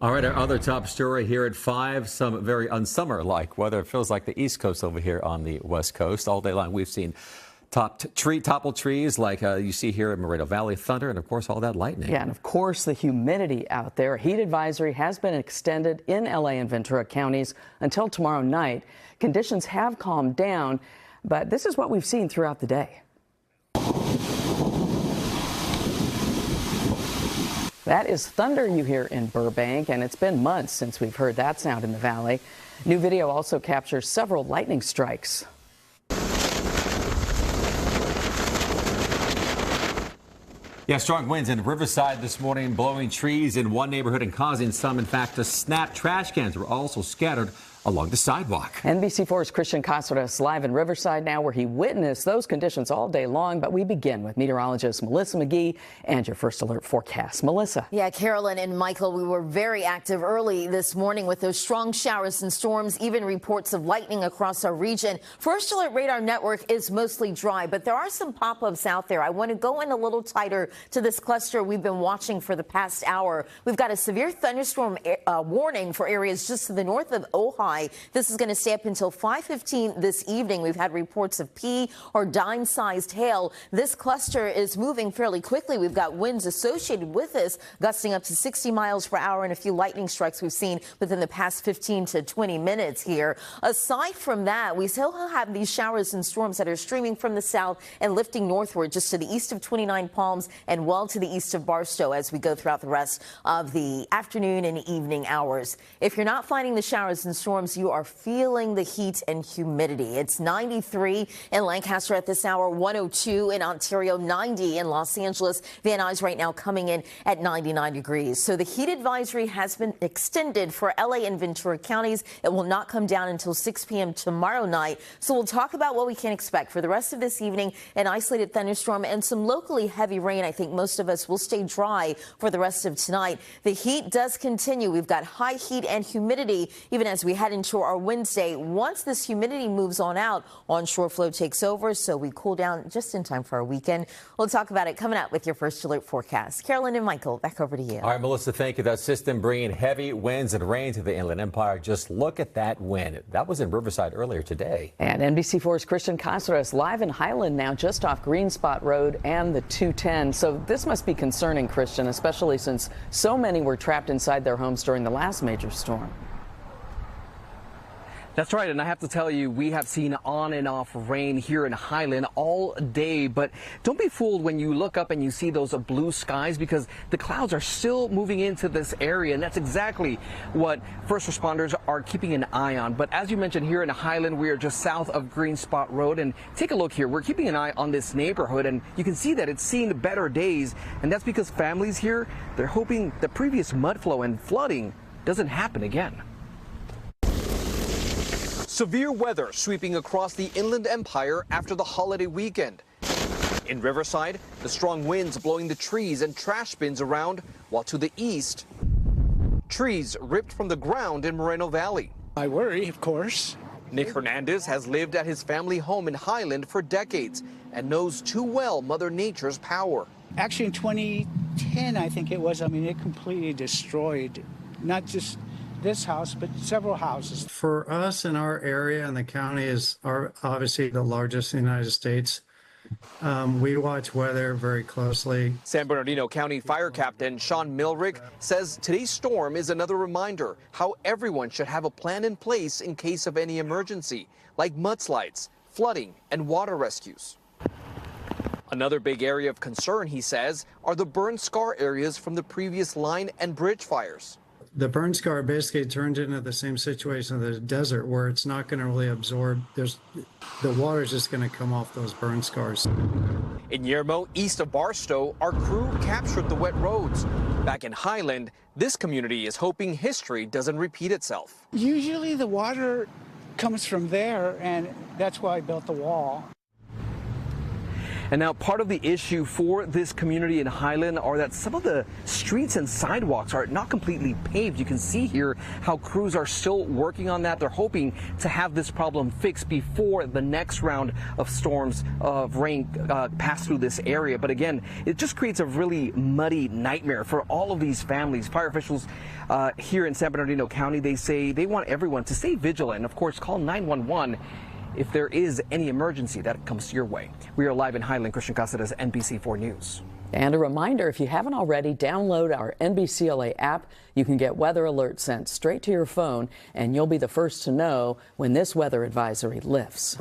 All right, our other top story here at 5, some very unsummer-like weather. It feels like the East Coast over here on the West Coast. All day long we've seen toppled trees like you see here in Moreno Valley, thunder, and of course all that lightning. Yeah, and of course the humidity out there. A heat advisory has been extended in LA and Ventura counties until tomorrow night. Conditions have calmed down, but this is what we've seen throughout the day. That is thunder you hear in Burbank, and it's been months since we've heard that sound in the valley. New video also captures several lightning strikes. Yeah, strong winds in Riverside this morning, blowing trees in one neighborhood and causing some, in fact, to snap. Trash cans were also scattered along the sidewalk. NBC4's Christian Cáceres live in Riverside now, where he witnessed those conditions all day long. But we begin with meteorologist Melissa McGee and your first alert forecast. Melissa. Yeah, Carolyn and Michael, we were very active early this morning with those strong showers and storms, even reports of lightning across our region. First alert radar network is mostly dry, but there are some pop-ups out there. I want to go in a little tighter to this cluster we've been watching for the past hour. We've got a severe thunderstorm warning for areas just to the north of Ojai. This is going to stay up until 5:15 this evening. We've had reports of pea or dime-sized hail. This cluster is moving fairly quickly. We've got winds associated with this, gusting up to 60 miles per hour, and a few lightning strikes we've seen within the past 15 to 20 minutes here. Aside from that, we still have these showers and storms that are streaming from the south and lifting northward just to the east of 29 Palms and well to the east of Barstow as we go throughout the rest of the afternoon and evening hours. If you're not finding the showers and storms, you are feeling the heat and humidity. It's 93 in Lancaster at this hour, 102 in Ontario, 90 in Los Angeles. Van Nuys right now coming in at 99 degrees. So the heat advisory has been extended for LA and Ventura counties. It will not come down until 6 p.m. tomorrow night. So we'll talk about what we can expect for the rest of this evening. An isolated thunderstorm and some locally heavy rain. I think most of us will stay dry for the rest of tonight. The heat does continue. We've got high heat and humidity even as we head into our Wednesday. Once this humidity moves on out, onshore flow takes over, so we cool down just in time for our weekend. We'll talk about it coming up with your first alert forecast. Carolyn and Michael, back over to you. All right, Melissa, thank you. That system bringing heavy winds and rain to the Inland Empire. Just look at that wind. That was in Riverside earlier today. And NBC4's Christian Cáceres live in Highland now, just off Green Spot Road and the 210. So this must be concerning, Christian, especially since so many were trapped inside their homes during the last major storm. That's right, and I have to tell you, we have seen on and off rain here in Highland all day, but don't be fooled when you look up and you see those blue skies, because the clouds are still moving into this area, and that's exactly what first responders are keeping an eye on. But as you mentioned, here in Highland, we are just south of Green Spot Road, and take a look here. We're keeping an eye on this neighborhood, and you can see that it's seen better days, and that's because families here, they're hoping the previous mud flow and flooding doesn't happen again. Severe weather sweeping across the Inland Empire after the holiday weekend. In Riverside, the strong winds blowing the trees and trash bins around, while to the east, trees ripped from the ground in Moreno Valley. I worry, of course. Nick Hernandez has lived at his family home in Highland for decades and knows too well Mother Nature's power. Actually, in 2010, I think it was, it completely destroyed not just this house, but several houses. For us in our area, and the county is obviously the largest in the United States, we watch weather very closely. San Bernardino County Fire Captain Sean Milrick says today's storm is another reminder how everyone should have a plan in place in case of any emergency, like mudslides, flooding, and water rescues. Another big area of concern, he says, are the burn scar areas from the previous line and bridge fires. The burn scar basically turned into the same situation as the desert, where it's not going to really absorb. The water is just going to come off those burn scars. In Yermo, east of Barstow, our crew captured the wet roads. Back in Highland, this community is hoping history doesn't repeat itself. Usually the water comes from there, and that's why I built the wall. And now part of the issue for this community in Highland are that some of the streets and sidewalks are not completely paved. You can see here how crews are still working on that. They're hoping to have this problem fixed before the next round of storms of rain pass through this area. But again, it just creates a really muddy nightmare for all of these families. Fire officials here in San Bernardino County, they say they want everyone to stay vigilant and, of course, call 911 if there is any emergency that comes your way. We are live in Highland. Christian Cáceres, NBC4 News. And a reminder, if you haven't already, download our NBCLA app. You can get weather alerts sent straight to your phone, and you'll be the first to know when this weather advisory lifts.